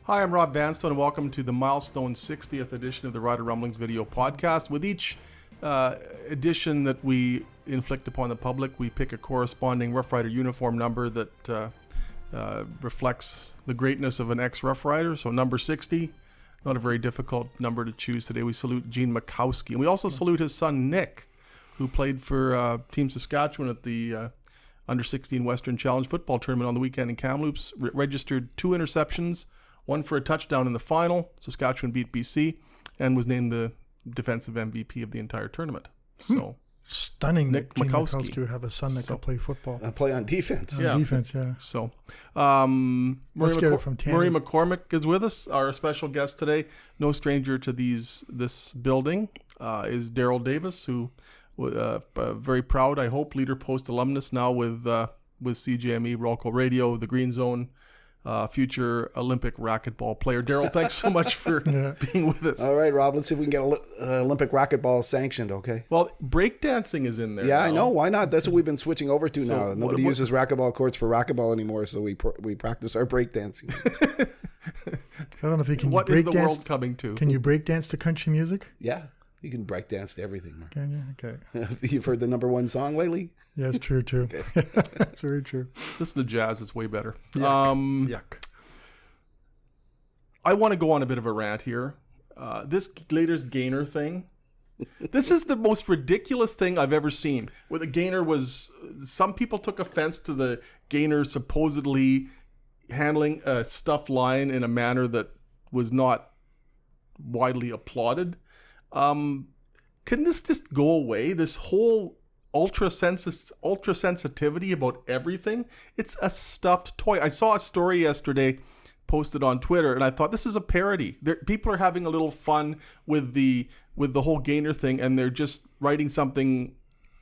Hi, I'm Rob Vanstone, and welcome to the milestone 60th edition of the Rider Rumblings video podcast. With each edition that we inflict upon the public, we pick a corresponding Rough Rider uniform number that reflects the greatness of an ex-Rough Rider. So number 60, not a very difficult number to choose today. We salute Gene Makowski, and we also salute his son Nick, who played for Team Saskatchewan at the Under 16 Western Challenge football tournament on the weekend in Kamloops. Registered 2 interceptions, 1 for a touchdown in the final. Saskatchewan beat BC and was named the defensive MVP of the entire tournament. So stunning Nick that Gene Makowski Makowski would have a son that could play football. Play on defense. Defense, yeah. So Let's get it from Tammy. Murray McCormick is with us, our special guest today. No stranger to this building is Daryl Davis, who very proud, I hope, Leader Post alumnus now with CJME, Rolco Radio, the Green Zone, future Olympic racquetball player. Daryl, thanks so much for being with us. All right, Rob, let's see if we can get Olympic racquetball sanctioned, okay? Well, breakdancing is in there. Yeah, now. I know. Why not? That's what we've been switching over to now. Nobody what uses racquetball courts for racquetball anymore, so we practice our breakdancing. I don't know if you can. What break is the dance, world coming to? Can you break dance to country music? Yeah, you can breakdance to everything. Can you? Okay. You've heard the number 1 song lately? Yeah, it's true, too. That's very true. Listen to jazz, it's way better. Yuck. I want to go on a bit of a rant here. This latest Gainer thing. This is the most ridiculous thing I've ever seen. Where the Gainer was, some people took offense to the Gainer supposedly handling a stuffed lion in a manner that was not widely applauded. Can this just go away? This whole ultra sensitivity about everything. It's a stuffed toy. I saw a story yesterday posted on Twitter, and I thought, this is a parody. People are having a little fun with the whole Gainer thing, and they're just writing something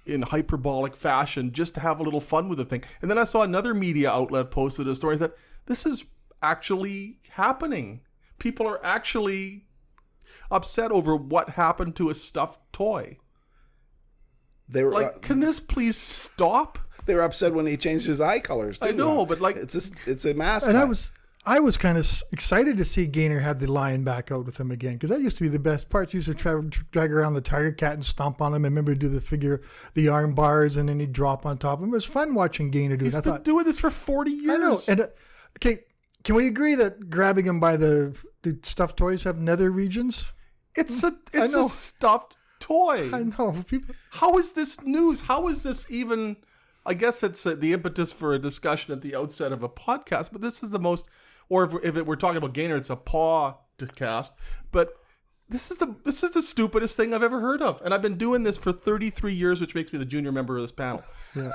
in hyperbolic fashion just to have a little fun with the thing. And then I saw another media outlet posted a story that this is actually happening. People are actually upset over what happened to a stuffed toy. They were like, can this please stop? They were upset when he changed his eye colors, too. I know, but like, it's a mascot. And I was kind of excited to see Gainer have the lion back out with him again, because that used to be the best part. You used to drag around the tiger cat and stomp on him. I remember do the arm bars, and then he'd drop on top of him. It was fun watching Gainer do it. He's been doing this for 40 years. I know. And okay, can we agree that grabbing him by the stuffed toys have nether regions? It's a stuffed toy. I know. People. How is this news? How is this even? I guess it's the impetus for a discussion at the outset of a podcast, but this is the most. Or if we're talking about Gainer, it's a podcast. But this is the stupidest thing I've ever heard of, and I've been doing this for 33 years, which makes me the junior member of this panel. Yeah,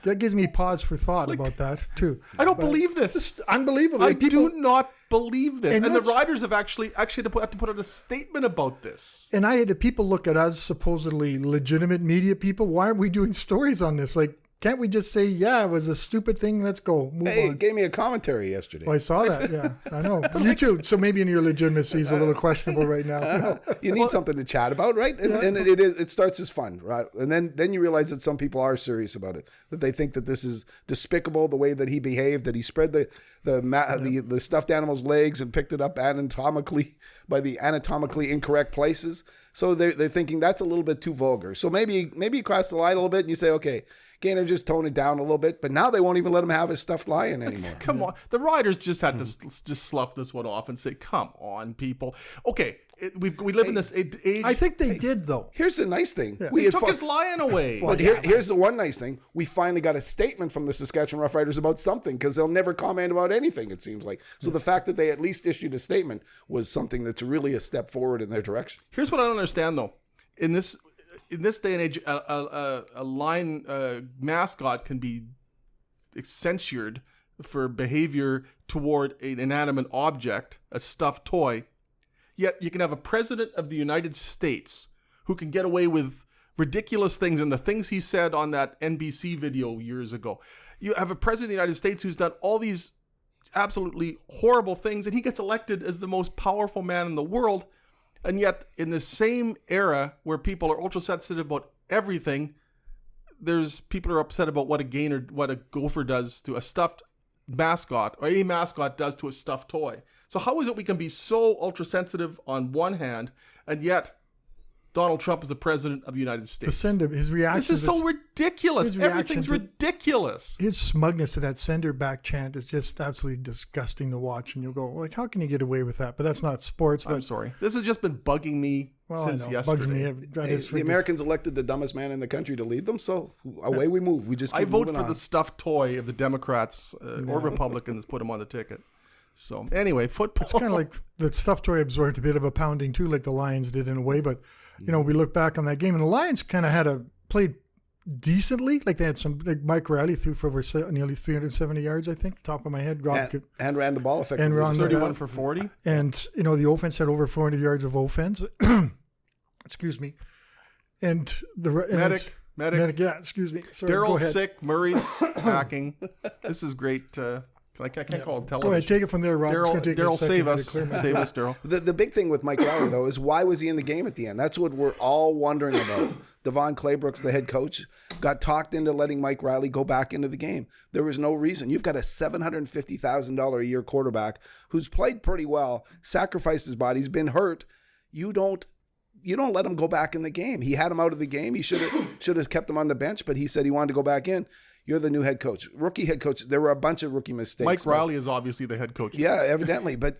that gives me pause for thought about that too. I don't believe this. It's unbelievable. I do not believe this. And the that's- Riders have actually had to put out a statement about this. And I had people look at us, supposedly legitimate media people. Why aren't we doing stories on this? Like, can't we just say, yeah, it was a stupid thing, let's go, move on? It gave me a commentary yesterday. Well, I saw that, yeah. I know. You too. So maybe in your legitimacy is a little questionable right now. You need something to chat about, right? And it starts as fun, right? And then you realize that some people are serious about it, that they think that this is despicable, the way that he behaved, that he spread the stuffed animal's legs and picked it up anatomically by the anatomically incorrect places. So they're thinking that's a little bit too vulgar. So maybe you cross the line a little bit and you say, okay, Gainer, just tone it down a little bit, but now they won't even let him have his stuffed lion anymore. Come on. The Riders just had to just slough this one off and say, come on, people. Okay, we live in this age. I think they did, though. Here's the nice thing. Yeah. We took his lion away. But here's the one nice thing. We finally got a statement from the Saskatchewan Roughriders about something, because they'll never comment about anything, it seems like. So the fact that they at least issued a statement was something that's really a step forward in their direction. Here's what I don't understand, though. In this day and age, a lion mascot can be censured for behavior toward an inanimate object, a stuffed toy. Yet you can have a president of the United States who can get away with ridiculous things, and the things he said on that NBC video years ago. You have a president of the United States who's done all these absolutely horrible things, and he gets elected as the most powerful man in the world. And yet, in the same era where people are ultra sensitive about everything, there's people are upset about what a gopher does to a stuffed mascot or a mascot does to a stuffed toy. So how is it we can be so ultra sensitive on one hand, and yet Donald Trump is the president of the United States? The sender, his reaction. This is so ridiculous. Everything's ridiculous. His smugness to that sender back chant is just absolutely disgusting to watch. And you'll go, like, how can you get away with that? But that's not sports. But, I'm sorry. This has just been bugging me since yesterday. The Americans elected the dumbest man in the country to lead them, so away we move. We just keep I vote moving for on. the stuffed toy if the Democrats or Republicans put him on the ticket. So anyway, football. It's kind of like the stuffed toy absorbed a bit of a pounding too, like the Lions did in a way. But we look back on that game, and the Lions kind of played decently. Like they had some, like Mike Riley threw for over nearly 370 yards, I think, top of my head. And ran the ball effectively. And ran 31 for 40. And the offense had over 400 yards of offense. Excuse me. And the medic. Yeah, excuse me. Sorry, Daryl's sick. Murray's hacking. This is great. I can't call it television. Go ahead, take it from there, Rob. Daryl, save us. Save us, Daryl. The big thing with Mike Riley, though, is why was he in the game at the end? That's what we're all wondering about. Devon Claybrook's the head coach, got talked into letting Mike Riley go back into the game. There was no reason. You've got a $750,000 a year quarterback who's played pretty well, sacrificed his body, he's been hurt. You don't let him go back in the game. He had him out of the game. He should have kept him on the bench, but he said he wanted to go back in. You're the new head coach. Rookie head coach. There were a bunch of rookie mistakes. Mike Riley is obviously the head coach. Yeah, evidently. But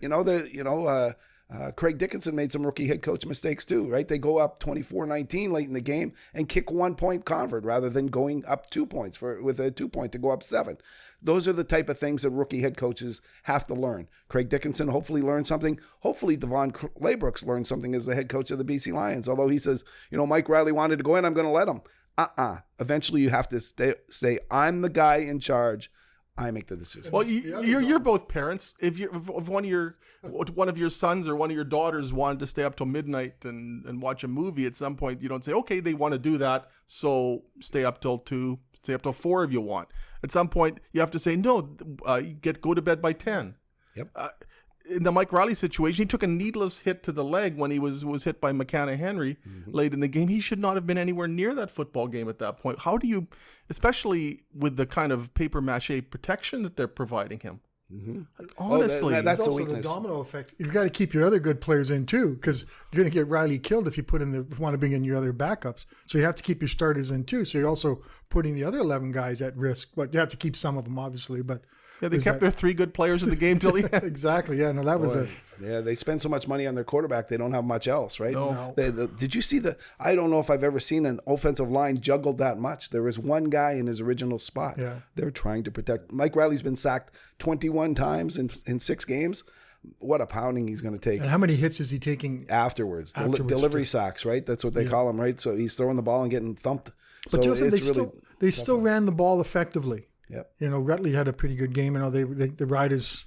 Craig Dickinson made some rookie head coach mistakes too, right? They go up 24-19 late in the game and kick 1 point convert rather than going up 2 points with a 2 point to go up 7. Those are the type of things that rookie head coaches have to learn. Craig Dickinson hopefully learned something. Hopefully Devon Claybrook's learned something as the head coach of the BC Lions. Although he says, Mike Riley wanted to go in, I'm going to let him. Eventually you have to say, I'm the guy in charge. I make the decision. Well, you're both parents. If one of your sons or one of your daughters wanted to stay up till midnight and watch a movie, at some point you don't say, okay, they want to do that, so stay up till 2, stay up till 4 if you want. At some point you have to say, no, go to bed by 10. Yep. In the Mike Riley situation, he took a needless hit to the leg when he was hit by McCanna Henry late in the game. He should not have been anywhere near that football game at that point. How do you, especially with the kind of paper mache protection that they're providing him? Like, honestly, that's also a weakness. the domino effect. You've got to keep your other good players in too, because you're going to get Riley killed if you want to bring in your other backups. So you have to keep your starters in too. So you're also putting the other 11 guys at risk, but you have to keep some of them obviously. But they kept their 3 good players in the game till the end. Exactly. Yeah. No, that was they spend so much money on their quarterback, they don't have much else, right? No. Did you see I don't know if I've ever seen an offensive line juggled that much. There was one guy in his original spot. Yeah. They're trying to protect. Mike Riley's been sacked 21 times in 6 games. What a pounding he's going to take. And how many hits is he taking afterwards? Delivery sacks, right? That's what they call them, right? So he's throwing the ball and getting thumped. But so they still ran the ball effectively. Yep. Rutley had a pretty good game. The Riders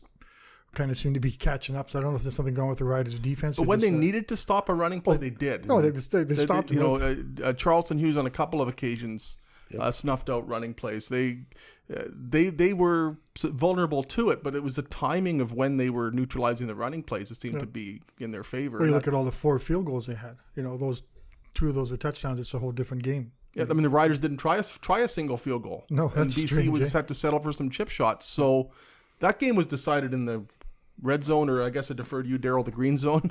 kind of seem to be catching up. So I don't know if there's something going with the Riders' defense. But when they needed to stop a running play, they did. No, they stopped. Charleston Hughes on a couple of occasions snuffed out running plays. They were vulnerable to it, but it was the timing of when they were neutralizing the running plays that seemed to be in their favor. Well, you look at all the 4 field goals they had. Those 2 of those are touchdowns. It's a whole different game. Yeah, I mean the Riders didn't try a single field goal. No, that's and BC strange, had to settle for some chip shots. So that game was decided in the red zone, or I guess I defer to you, Daryl, the green zone.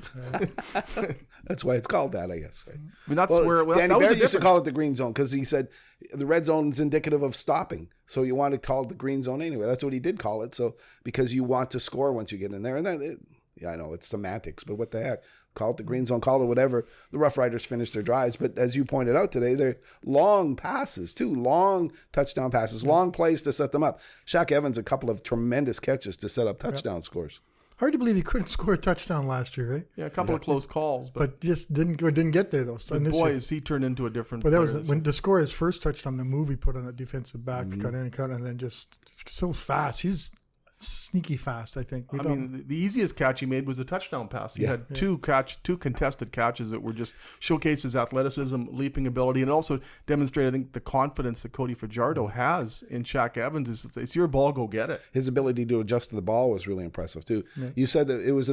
That's why it's called that, I guess. Right? I mean, that's where Danny that was Barrett used to call it the green zone because he said the red zone is indicative of stopping. So you want to call it the green zone anyway. That's what he did call it. So because you want to score once you get in there, and then I know it's semantics, but what the heck? Call it the green zone, call it whatever. The Rough Riders finished their drives, but as you pointed out today, they're long passes too, long touchdown passes, long plays to set them up. Shaq Evans, a couple of tremendous catches to set up touchdown scores. Hard to believe he couldn't score a touchdown last year, right? Yeah, a couple of close calls, but just didn't get there though. So he turned into a different. But that was when to score his first touchdown. The move he put on a defensive back, cut in and cut, and then just so fast. He's sneaky fast, I think. I mean, the easiest catch he made was a touchdown pass. He had two contested catches that were just showcased his athleticism, leaping ability, and it also demonstrated, I think, the confidence that Cody Fajardo has in Shaq Evans. It's your ball, go get it. His ability to adjust to the ball was really impressive too. Yeah. You said that it was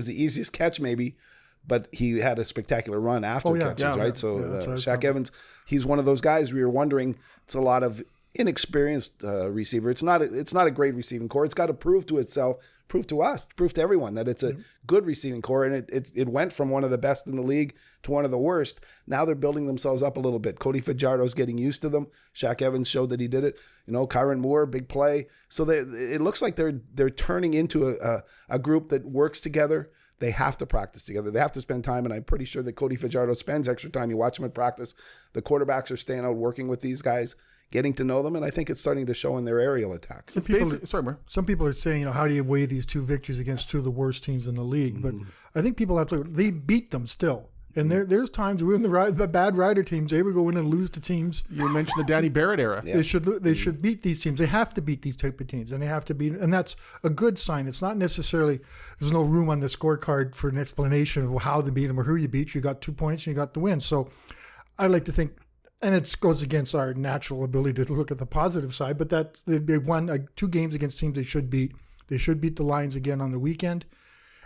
the easiest catch maybe, but he had a spectacular run after catches, right? So Shaq Evans, he's one of those guys where you're wondering, it's a lot of inexperienced receiver. It's not a great receiving core. It's got to prove to itself, prove to us, prove to everyone that it's a good receiving core. And it went from one of the best in the league to one of the worst. Now they're building themselves up a little bit. Cody Fajardo's getting used to them. Shaq Evans showed that he did it. Kyron Moore, big play. So it looks like they're turning into a group that works together. They have to practice together. They have to spend time, and I'm pretty sure that Cody Fajardo spends extra time. You watch him at practice. The quarterbacks are staying out working with these guys, getting to know them, and I think it's starting to show in their aerial attacks. Some people are saying, how do you weigh these two victories against two of the worst teams in the league? But I think people have to. They beat them still. And there's times when the bad Rider teams, they would go in and lose to teams. You mentioned the Danny Barrett era. Yeah. They should beat these teams. They have to beat these type of teams, and they have to beat. And that's a good sign. It's not necessarily there's no room on the scorecard for an explanation of how they beat them or who you beat. You got 2 points and you got the win. So I like to think, and it goes against our natural ability to look at the positive side. But they won 2 games against teams they should beat. They should beat the Lions again on the weekend,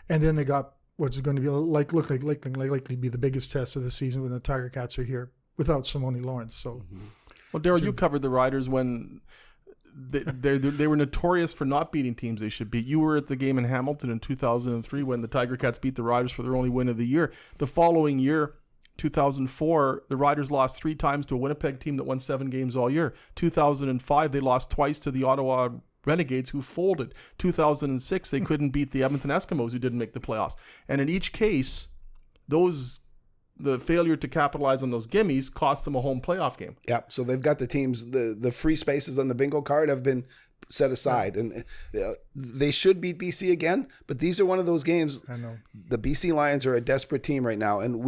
and then they got what's going to be likely be the biggest test of the season when the Tiger Cats are here without Simone Lawrence. So, well, Darryl, you covered the Riders when they were notorious for not beating teams they should beat. You were at the game in Hamilton in 2003 when the Tiger Cats beat the Riders for their only win of the year. The following year, 2004, the Riders lost 3 times to a Winnipeg team that won 7 games all year. 2005, they lost twice to the Ottawa Renegades, who folded. 2006, they couldn't beat the Edmonton Eskimos, who didn't make the playoffs. And in each case, the failure to capitalize on those gimmies cost them a home playoff game. Yeah, so they've got the teams, the free spaces on the bingo card have been set aside. And they should beat BC again, but these are one of those games. I know. The BC Lions are a desperate team right now. And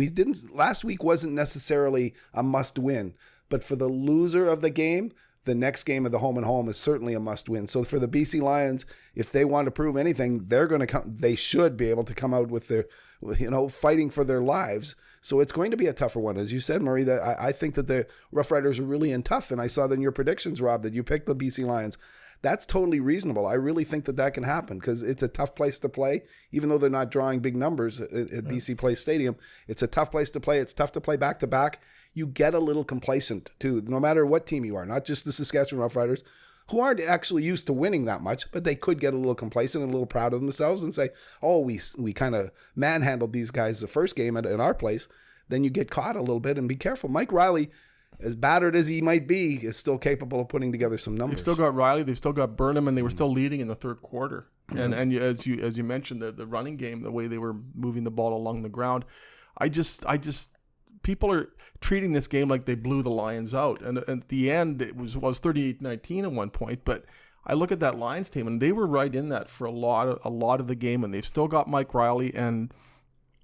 last week wasn't necessarily a must win, but for the loser of the game, the next game of the home and home is certainly a must win. So for the BC Lions, if they want to prove anything, they should be able to come out with their, fighting for their lives. So it's going to be a tougher one. As you said, Murray, that I think that the Rough Riders are really in tough. And I saw that in your predictions, Rob, that you picked the BC Lions. That's totally reasonable. I really think that can happen because it's a tough place to play. Even though they're not drawing big numbers at BC Place Stadium, it's a tough place to play. It's tough to play back-to-back. You get a little complacent, too, no matter what team you are, not just the Saskatchewan Roughriders, who aren't actually used to winning that much, but they could get a little complacent and a little proud of themselves and say, oh, we kind of manhandled these guys the first game at our place. Then you get caught a little bit, and be careful. Mike Riley, as battered as he might be, is still capable of putting together some numbers. They've still got Riley, they've still got Burnham, and they were still leading in the third quarter. And as you mentioned, the running game, the way they were moving the ball along the ground, I just people are treating this game like they blew the Lions out. And at the end, it was 38-19 at one point. But I look at that Lions team, and they were right in that for a lot of the game. And they've still got Mike Riley. And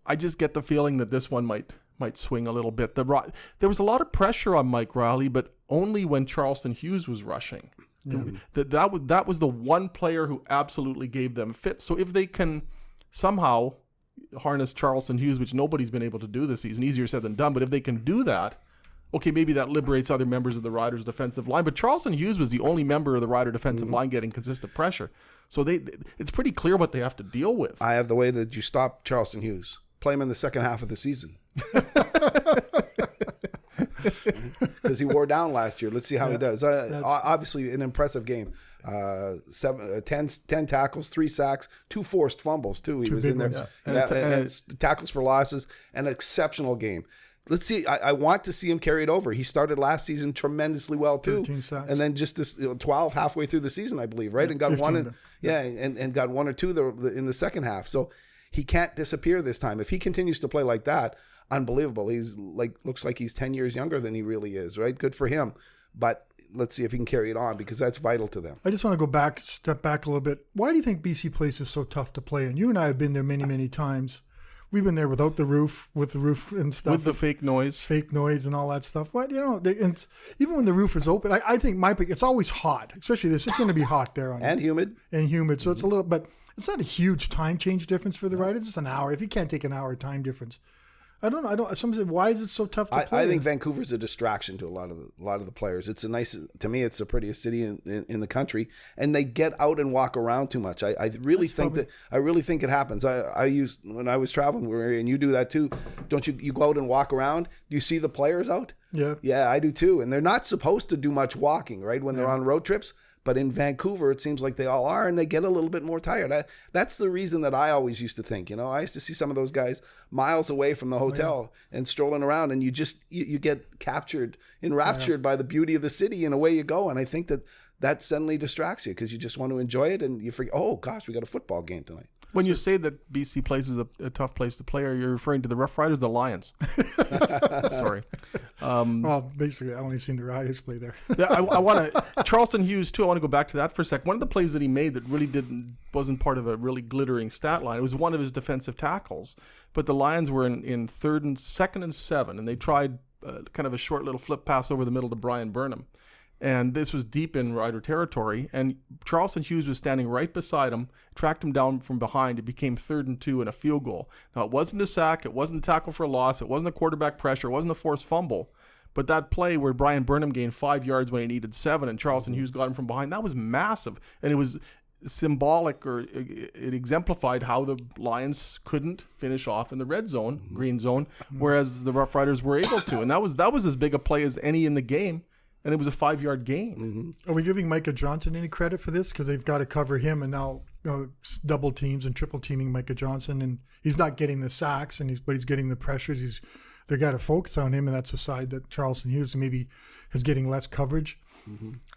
I just get the feeling that this one might swing a little bit. There was a lot of pressure on Mike Riley, but only when Charleston Hughes was rushing. Yeah. That was the one player who absolutely gave them fits. So if they can somehow harness Charleston Hughes, which nobody's been able to do this season, easier said than done, but if they can do that, okay, maybe that liberates other members of the Riders' defensive line. But Charleston Hughes was the only member of the Rider defensive line getting consistent pressure. So it's pretty clear what they have to deal with. I have the way that you stop Charleston Hughes. Play him in the second half of the season. Because he wore down last year. Let's see how he does. Obviously, an impressive game. 10 tackles, 3 sacks, 2 forced fumbles, too. He was in there. And tackles for losses. An exceptional game. Let's see. I want to see him carry it over. He started last season tremendously well, too. 13 sacks. And then just this 12 halfway through the season, I believe, right? And got 1 and got 1 or 2 in the second half. So he can't disappear this time. If he continues to play like that, unbelievable. He's looks like he's 10 years younger than he really is, right? Good for him. But let's see if he can carry it on because that's vital to them. I just want to step back a little bit. Why do you think BC Place is so tough to play? And you and I have been there many, many times. We've been there without the roof, with the roof and stuff. With the fake noise and all that stuff. What even when the roof is open, I think it's always hot, especially this. It's going to be hot there. And humid. So it's a little, but it's not a huge time change difference for the Riders. It's an hour. If you can't take an hour time difference, I don't know. Somebody said, why is it so tough to play? I think Vancouver's a distraction to a lot of the players. It's to me, it's the prettiest city in the country, and they get out and walk around too much. I really think it happens. I used when I was traveling, and you do that too, don't you? You go out and walk around. Do you see the players out? Yeah, I do too. And they're not supposed to do much walking, right? When they're on road trips. But in Vancouver, it seems like they all are, and they get a little bit more tired. That's the reason that I always used to think. I used to see some of those guys miles away from the hotel and strolling around, and you get captured, enraptured by the beauty of the city, and away you go. And I think that suddenly distracts you because you just want to enjoy it, and you forget, oh gosh, we got a football game tonight. When you say that BC Place is a tough place to play, are you referring to the Rough Riders or the Lions? Sorry. Well, basically, I only seen the Riders play there. Yeah, I want to Charleston Hughes too. I want to go back to that for a sec. One of the plays that he made that really wasn't part of a really glittering stat line. It was one of his defensive tackles, but the Lions were in second and 7, and they tried kind of a short little flip pass over the middle to Brian Burnham. And this was deep in Rider territory, and Charleston Hughes was standing right beside him, tracked him down from behind. It became 3rd and 2 and a field goal. Now, it wasn't a sack, it wasn't a tackle for a loss, it wasn't a quarterback pressure, it wasn't a forced fumble. But that play where Brian Burnham gained 5 yards when he needed 7, and Charleston Hughes got him from behind, that was massive. And it was symbolic, or it exemplified how the Lions couldn't finish off in the red zone, green zone, whereas the Rough Riders were able to. And that was as big a play as any in the game. And it was a 5-yard gain. Are we giving Micah Johnson any credit for this? Because they've got to cover him, and now double teams and triple teaming Micah Johnson, and he's not getting the sacks, but he's getting the pressures. They got to focus on him, and that's a side that Charleston Hughes maybe is getting less coverage.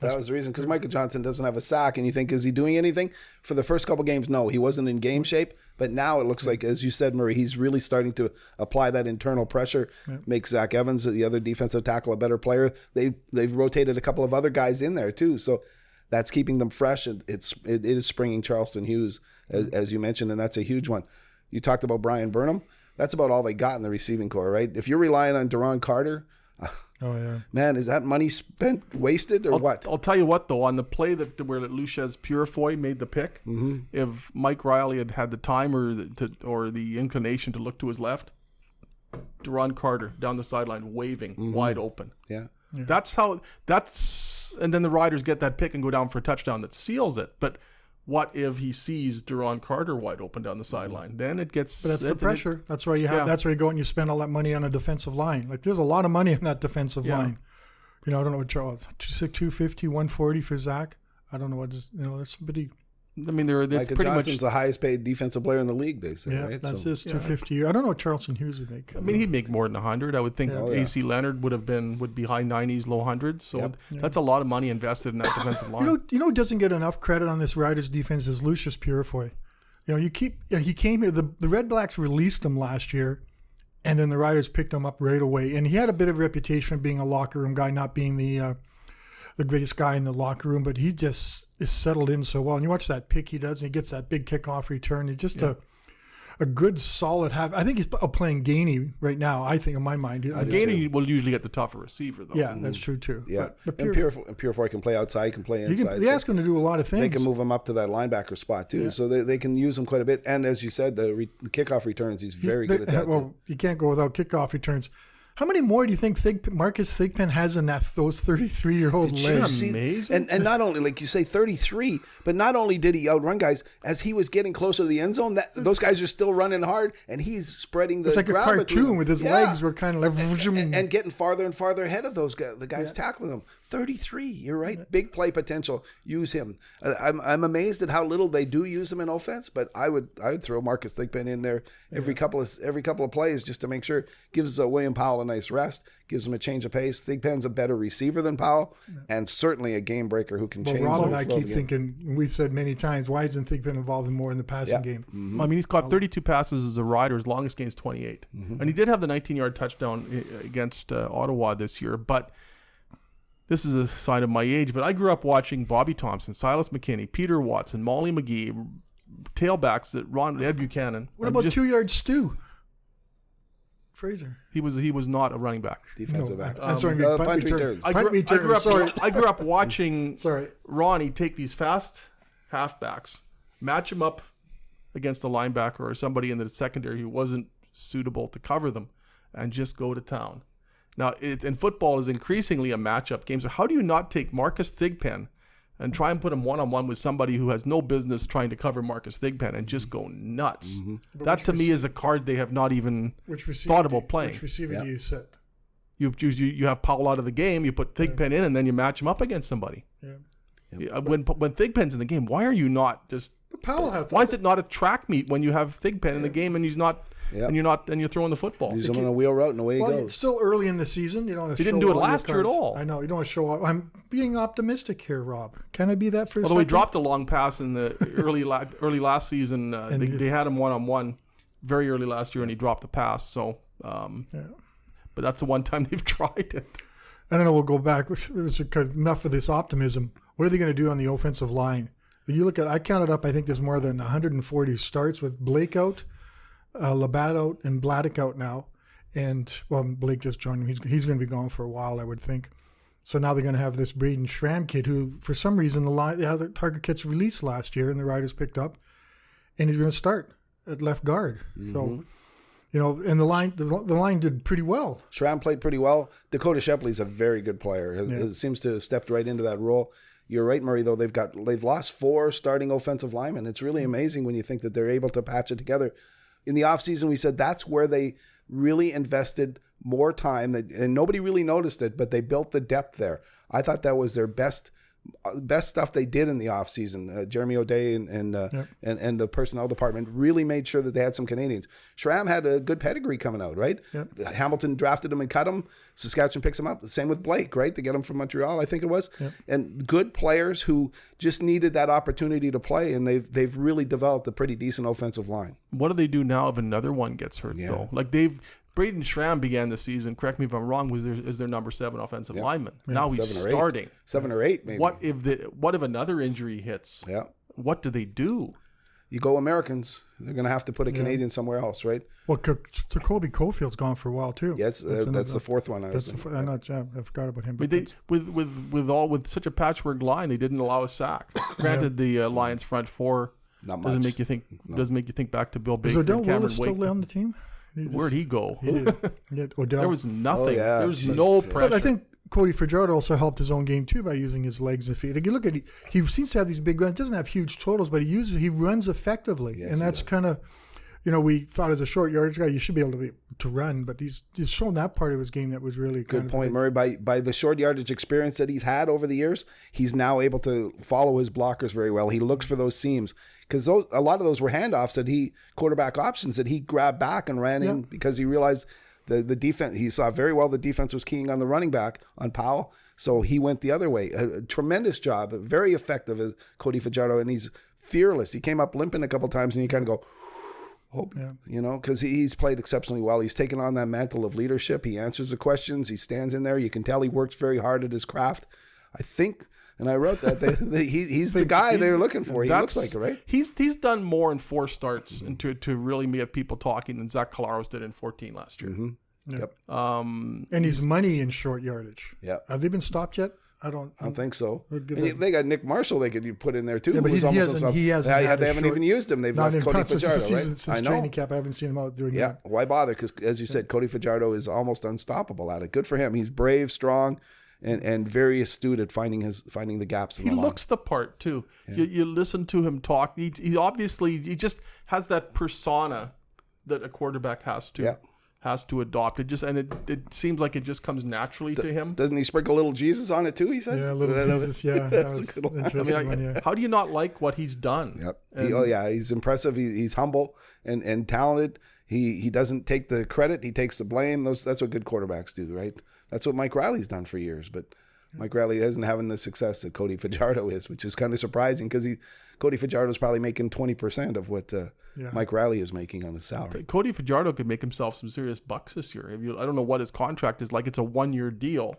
That was the reason, because Micah Johnson doesn't have a sack, and you think, is he doing anything? For the first couple games, no, he wasn't in game shape, but now it looks like, as you said, Murray, he's really starting to apply that internal pressure, make Zach Evans, the other defensive tackle, a better player. They've rotated a couple of other guys in there too, so that's keeping them fresh, and it is springing Charleston Hughes, as you mentioned, and that's a huge one. You talked about Brian Burnham. That's about all they got in the receiving corps, right? If you're relying on Deron Carter, man, is that money wasted or what? I'll tell you what, though, on the play where Lucius Purifoy made the pick, if Mike Riley had the time or the inclination to look to his left, Deron Carter down the sideline waving, wide open. Yeah. And then the Riders get that pick and go down for a touchdown that seals it. But what if he sees Deron Carter wide open down the sideline? Then it gets... But that's the pressure. That's why that's where you go and you spend all that money on a defensive line. Like, there's a lot of money in that defensive line. I don't know what Charles... 250, 140 for Zach. I don't know what is... that's pretty... I mean, Micah Johnson's the highest paid defensive player in the league, they say, right? That's just 250. I don't know what Charleston Hughes would make. I mean, he'd make more than 100. I would think AC Leonard would be high 90s, low 100s. So that's a lot of money invested in that defensive line. You know who doesn't get enough credit on this Riders defense is Lucius Purifoy. He came here. The Red Blacks released him last year, and then the Riders picked him up right away. And he had a bit of a reputation of being a locker room guy, not being the greatest guy in the locker room, but he just is settled in so well. And you watch that pick he does, and he gets that big kickoff return. He's just a good, solid half. I think he's playing Gainey right now, I think, in my mind. Gainey will usually get the tougher receiver, though. Yeah, that's true, too. Yeah, and Purifoy can play outside, he can play inside. They ask him to do a lot of things. They can move him up to that linebacker spot, too. So they can use him quite a bit. And as you said, the kickoff returns, he's very good at that, Well, you can't go without kickoff returns. How many more do you think Marcus Thigpen has in those 33-year-old legs? Amazing. And not only, like you say, 33, but not only did he outrun guys, as he was getting closer to the end zone, those guys are still running hard, and he's spreading the ground. It's like a cartoon with his legs were kind of like... And getting farther and farther ahead of those guys, the guys tackling him. 33, you're right. Big play potential. Use him. I'm amazed at how little they do use him in offense, but I would throw Marcus Thigpen in there every couple of plays just to make sure. Gives William Powell a nice rest, gives him a change of pace. Thigpen's a better receiver than Powell, and certainly a game breaker who can change. Rob and I keep thinking, we said many times, why isn't Thigpen involved more in the passing game? I mean, he's caught 32 passes as a Rider. His longest gain is 28. And he did have the 19-yard touchdown against Ottawa this year, but this is a sign of my age, but I grew up watching Bobby Thompson, Silas McKinney, Peter Watson, Molly McGee, tailbacks that Ed Buchanan. What about 2-yard Stu Fraser? He was not a running back. Defensive back. I'm sorry, punt returns. I grew up watching Sorry. Ronnie take these fast halfbacks, match them up against a linebacker or somebody in the secondary who wasn't suitable to cover them, and just go to town. Now, and football is increasingly a matchup game. So how do you not take Marcus Thigpen and try and put him one-on-one with somebody who has no business trying to cover Marcus Thigpen and just go nuts? That to me is a card they have not even thought about playing. Which receiver do you set? You have Powell out of the game, you put Thigpen in, and then you match him up against somebody. Yeah. When Thigpen's in the game, why are you not just? Powell had. Why is it not a track meet when you have Thigpen in the game and he's not? And you're throwing the football. He's on a wheel route and away he goes. It's still early in the season. You don't want to. He didn't do it last year at all. I know you don't want to show up. I'm being optimistic here, Rob. Can I be that for a Although second? he dropped a long pass in the early last season, they had him one-on-one very early last year, and he dropped the pass. So, but that's the one time they've tried it. I don't know. We'll go back. Enough of this optimism. What are they going to do on the offensive line? You look at. I counted up. I think there's more than 140 starts with Blake out, Labatt out, and Bladdock out now. And Blake just joined him. He's going to be gone for a while, I would think. So now they're going to have this Braden Schramm kid, who for some reason the target gets released last year, and the Riders picked up, and he's going to start at left guard. So. And the line did pretty well. Schramm played pretty well. Dakota Shepley's a very good player. He seems to have stepped right into that role. You're right, Murray, though. They've lost 4 starting offensive linemen. It's really amazing when you think that they're able to patch it together. In the offseason, we said that's where they really invested more time, and nobody really noticed it, but they built the depth there. I thought that was their best stuff they did in the offseason. Jeremy O'Day and the personnel department really made sure that they had some Canadians. Schramm had a good pedigree coming out, right? Yep. Hamilton drafted him and cut him. Saskatchewan picks him up. The same with Blake, right? They get him from Montreal, I think it was. Yep. And good players who just needed that opportunity to play, and they've really developed a pretty decent offensive line. What do they do now if another one gets hurt, though? Like Braden Schramm began the season, correct me if I'm wrong, is their number 7 offensive lineman. Yeah. Now he's starting. 7 or 8, maybe. What if another injury hits? Yeah. What do they do? You go Americans. They're going to have to put a Canadian somewhere else, right? Well, Jacoby Cofield's gone for a while too. Yes, that's the 4th one. I forgot about him. But with such a patchwork line, they didn't allow a sack. Granted, the Lions front 4 doesn't make you think back to Bill Baker. Is Odell Willis still on the team? Where'd he go? Odell. There was nothing. Yeah. There was no pressure. But I think Cody Fajardo also helped his own game too by using his legs and feet. Like you look at he seems to have these big runs. Doesn't have huge totals, but he runs effectively, and that's kind of, we thought as a short yardage guy you should be able to run, but he's shown that part of his game that was really good point, Murray. By the short yardage experience that he's had over the years, he's now able to follow his blockers very well. He looks for those seams. Because a lot of those were handoffs quarterback options that he grabbed back and ran in because he realized the defense. He saw very well the defense was keying on the running back, on Powell. So he went the other way. A tremendous job, very effective as Cody Fajardo, and he's fearless. He came up limping a couple times, and you kind of go, because he's played exceptionally well. He's taken on that mantle of leadership. He answers the questions. He stands in there. You can tell he works very hard at his craft. I think. And I wrote that he's the guy they're looking for. He looks like it, right? He's done more in 4 starts and to really get people talking than Zach Collaros did in 14 last year. Mm-hmm. Yep. And he's money in short yardage. Yeah. Have they been stopped yet? I don't think so. They got Nick Marshall they could put in there too. Yeah, but he hasn't. They haven't even used him. They've left Cody Fajardo, right? Since training camp, I haven't seen him out doing that. Yeah, why bother? Because as you said, Cody Fajardo is almost unstoppable at it. Good for him. He's brave, strong. And very astute at finding the gaps in the line. He looks the part too. Yeah. You listen to him talk. He just has that persona that a quarterback has to adopt. It seems like it just comes naturally to him. Doesn't he sprinkle a little Jesus on it too? He said, "Yeah, a little Jesus." Yeah, that was interesting. How do you not like what he's done? Yep. He's impressive. He's humble and talented. He doesn't take the credit. He takes the blame. That's what good quarterbacks do, right? That's what Mike Riley's done for years, but Mike Riley isn't having the success that Cody Fajardo is, which is kind of surprising because Cody Fajardo's probably making 20% of what Mike Riley is making on his salary. Cody Fajardo could make himself some serious bucks this year. I don't know what his contract is like. It's a 1-year deal,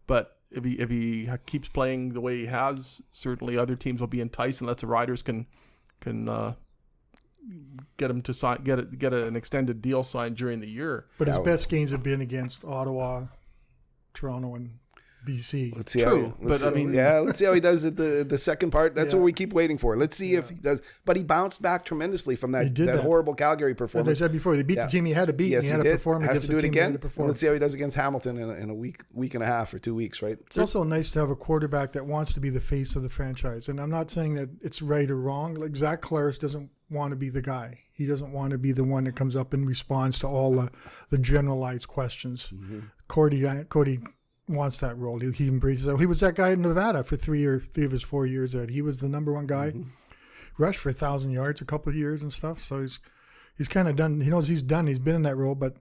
but if he keeps playing the way he has, certainly other teams will be enticed unless the Riders can get him to sign, get an extended deal signed during the year. But his best games have been against Ottawa, Toronto, and BC. Let's see True, how let's see how he does at the second part. That's what we keep waiting for. Let's see if he does. But he bounced back tremendously from that horrible Calgary performance. As I said before, they beat the team he had to beat. Yes, and he had to perform Has against to do the it team he had again. to perform. Let's see how he does against Hamilton in a week and a half or 2 weeks, right? It's also nice to have a quarterback that wants to be the face of the franchise. And I'm not saying that it's right or wrong. Like Zach Claris doesn't want to be the guy. He doesn't want to be the one that comes up and responds to all the generalized questions. Mm-hmm. Cody wants that role. He embraces it. He was that guy in Nevada for three of his 4 years there. He was the number one guy. Mm-hmm. Rushed for 1,000 yards a couple of years and stuff. So he's kind of done. He knows he's done. He's been in that role, but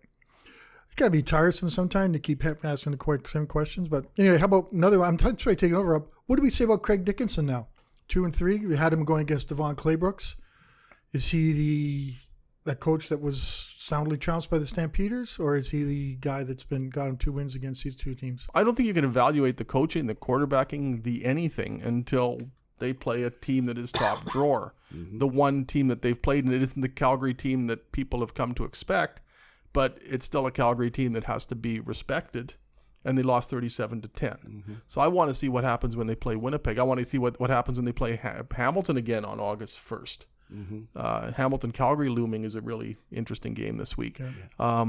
it's got to be tiresome sometimes to keep asking the same questions. But anyway, how about another one? I'm sorry, taking over. What do we say about Craig Dickinson now? 2-3. We had him going against Devon Claybrook's. Is he that coach that was soundly trounced by the Stampeders, or is he the guy that's got him 2 wins against these two teams? I don't think you can evaluate the coaching, the quarterbacking, the anything until they play a team that is top drawer. Mm-hmm. The one team that they've played, and it isn't the Calgary team that people have come to expect, but it's still a Calgary team that has to be respected. And they lost 37-10. Mm-hmm. So I want to see what happens when they play Winnipeg. I want to see what happens when they play Hamilton again on August 1st. Mm-hmm. Hamilton-Calgary looming is a really interesting game this week. Yeah.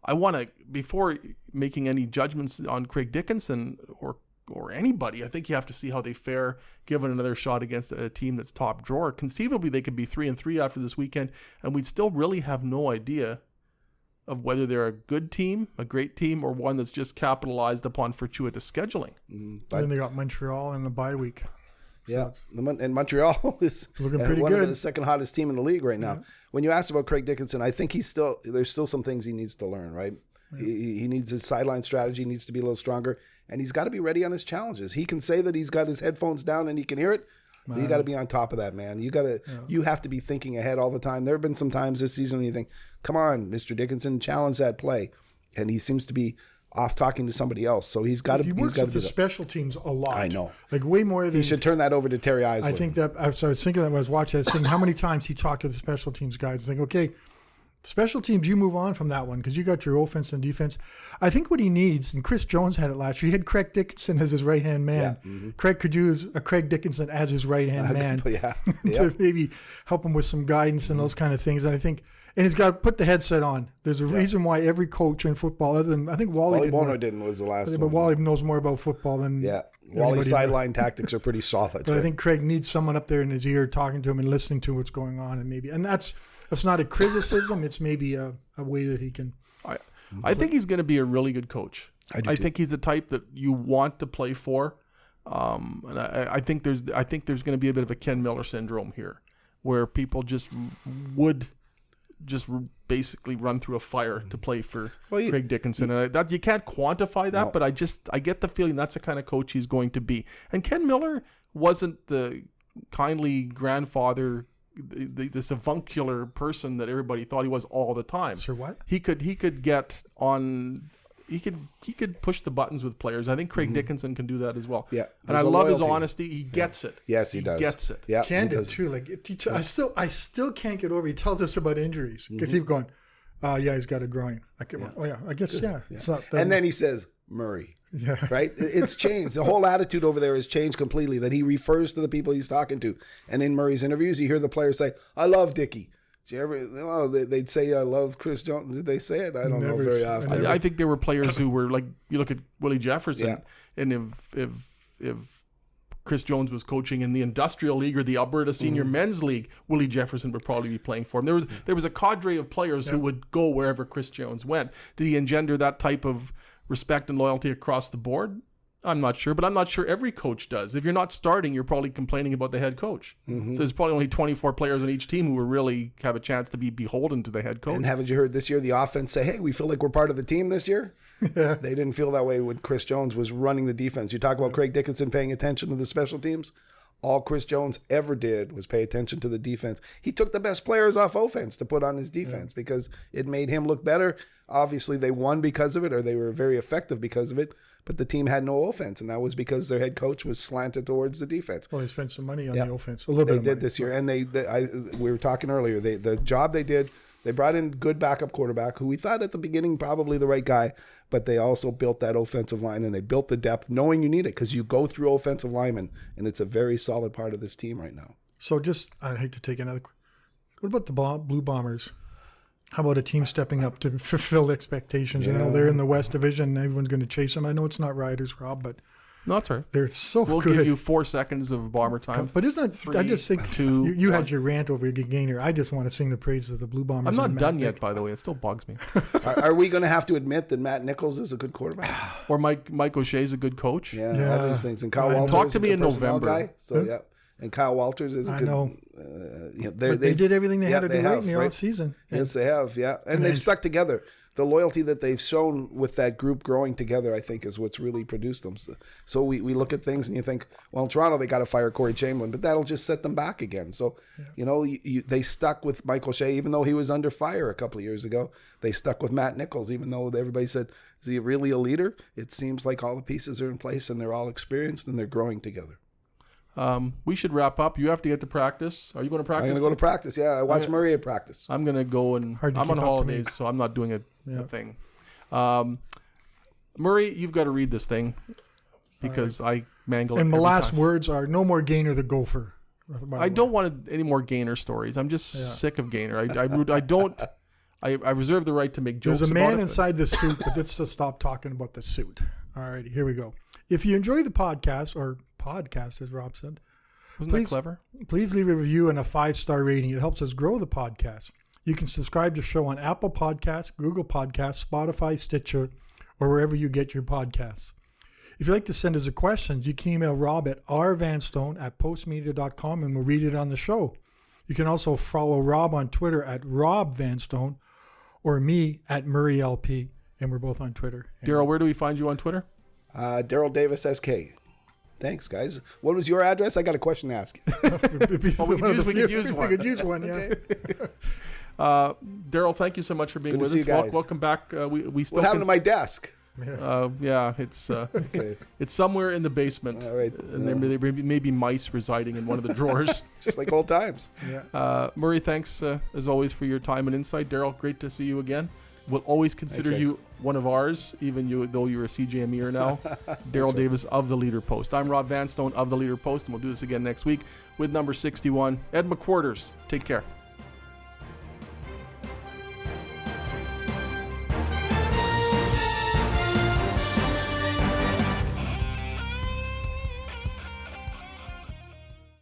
I want to, before making any judgments on Craig Dickinson or anybody, I think you have to see how they fare given another shot against a team that's top drawer. Conceivably, they could be 3-3 after this weekend, and we'd still really have no idea of whether they're a good team, a great team, or one that's just capitalized upon fortuitous scheduling. Mm-hmm. Then they got Montreal in the bye week. Yeah, and Montreal is looking pretty one good. of the second hottest team in the league right now. Yeah. When you asked about Craig Dickinson, I think there's still some things he needs to learn, right? Yeah. He needs his sideline strategy, needs to be a little stronger, and he's got to be ready on his challenges. He can say that he's got his headphones down and he can hear it, but you got to be on top of that, man. You have to be thinking ahead all the time. There have been some times this season when you think, come on, Mr. Dickinson, challenge that play. And he seems to be off talking to somebody else. So he's got to. He works with the special teams a lot. I know, like way more than he should turn that over to Terry Eisler. I think that I was thinking that when I was watching. I was thinking how many times he talked to the special teams guys. I think, okay, special teams, you move on from that one because you got your offense and defense. I think what he needs, and Chris Jones had it last year. He had Craig Dickinson as his right hand man. Yeah. Mm-hmm. Craig could use a Craig Dickinson as his right hand man to maybe help him with some guidance and those kind of things. And I think. And he's got to put the headset on. There's a reason why every coach in football, other than I think Wally Bono was the last one. But Wally knows more about football than Wally's sideline tactics are pretty solid. But right? I think Craig needs someone up there in his ear talking to him and listening to what's going on, and that's not a criticism. It's maybe a way that he can. I think he's going to be a really good coach. I think he's a type that you want to play for, and I think there's going to be a bit of a Ken Miller syndrome here, where people just would. Just basically run through a fire to play for Craig Dickinson. And that you can't quantify that, but I get the feeling that's the kind of coach he's going to be. And Ken Miller wasn't the kindly grandfather, this avuncular person that everybody thought he was all the time. Sir, what? He could get on. He could push the buttons with players. I think Craig Dickinson can do that as well. Yeah, and I love his honesty. He gets it. Yes, he does. Gets it. Yeah, candid too. Like I still can't get over. He tells us about injuries because he's going, he's got a groin. I guess. It's not that. And then he says Murray. Yeah. Right. It's changed. The whole attitude over there has changed completely. That he refers to the people he's talking to, and in Murray's interviews, you hear the players say, "I love Dickie." They'd say, I love Chris Jones. Did they say it? I don't know very often. I think there were players who were like, you look at Willie Jefferson, and if Chris Jones was coaching in the Industrial League or the Alberta Senior Men's League, Willie Jefferson would probably be playing for him. There was a cadre of players who would go wherever Chris Jones went. Did he engender that type of respect and loyalty across the board? I'm not sure, but I'm not sure every coach does. If you're not starting, you're probably complaining about the head coach. Mm-hmm. So there's probably only 24 players on each team who will really have a chance to be beholden to the head coach. And haven't you heard this year the offense say, hey, we feel like we're part of the team this year? They didn't feel that way when Chris Jones was running the defense. You talk about Craig Dickinson paying attention to the special teams. All Chris Jones ever did was pay attention to the defense. He took the best players off offense to put on his defense because it made him look better. Obviously, they won because of it, or they were very effective because of it. But the team had no offense, and that was because their head coach was slanted towards the defense. Well, they spent some money on the offense, a little bit. They did this year, and we were talking earlier. The job they did They brought in good backup quarterback who we thought at the beginning probably the right guy, but they also built that offensive line and they built the depth knowing you need it because you go through offensive linemen, and it's a very solid part of this team right now. So I'd hate to take another. What about the Blue Bombers? How about a team stepping up to fulfill expectations? Yeah. They're in the West Division and everyone's going to chase them. I know it's not Riders, Rob, but No, that's all right. they're so We'll good. give you 4 seconds of Bomber time. But isn't that, I 3, just think 2, you had 1. your rant over Gainer. I just want to sing the praises of the Blue Bombers. I'm not and done Matt yet, Nick. by the way. It still bugs me. Are we going to have to admit that Matt Nichols is a good quarterback? Or Mike O'Shea's a good coach. Yeah, all these things. And Kyle I know. Walters Talk is to a me good in personnel November. guy. So yeah, and Kyle Walters is a I good. know. But They did everything they had to do right in the right? offseason. Yes, they have. Yeah, and they've stuck together. The loyalty that they've shown with that group growing together, I think, is what's really produced them. So we look at things and you think, well, in Toronto they got to fire Corey Chamberlain, but that'll just set them back again. So, they stuck with Michael Shea, even though he was under fire a couple of years ago. They stuck with Matt Nichols, even though everybody said, is he really a leader? It seems like all the pieces are in place and they're all experienced and they're growing together. We should wrap up. You have to get to practice. Are you going to practice? I'm going to go to practice. Yeah, I watch Murray at practice. I'm going to go and Hard to I'm keep on up to me. holidays, so I'm not doing a thing. Murray, you've got to read this thing because I mangle it. And the every last time. words are no more Gainer the Gopher. I don't want any more Gainer stories. I'm just sick of Gainer. I don't. I reserve the right to make jokes. There's a about man it, inside the suit, but let's just stop talking about the suit. All righty, here we go. If you enjoy the podcast, or podcast as Rob said, Wasn't that clever? please leave a review and a 5-star rating. It helps us grow the podcast. You can subscribe to the show on Apple Podcasts, Google Podcasts, Spotify, Stitcher, or wherever you get your podcasts. If you'd like to send us a question, you can email Rob at rvanstone@postmedia.com and we'll read it on the show. You can also follow Rob on Twitter at Rob Vanstone or me at MurrayLP, and we're both on Twitter. Daryl, where do we find you on Twitter? Daryl Davis SK. Thanks, guys. What was your address? I got a question to ask you. It'd be we one of could the use- we could few- use one. We could use one, yeah. Daryl, thank you so much for being Good to with see us. you guys. Welcome back. We still What happened to my desk? yeah, it's Okay. it's somewhere in the basement. All right. And there may be mice residing in one of the drawers. Just like old times. Murray, thanks as always for your time and insight. Daryl, great to see you again. We'll always consider Thanks, you one of ours, even though you're a CJMer now. Daryl Davis of the Leader Post. I'm Rob Vanstone of the Leader Post, and we'll do this again next week with number 61. Ed McQuarters. Take care.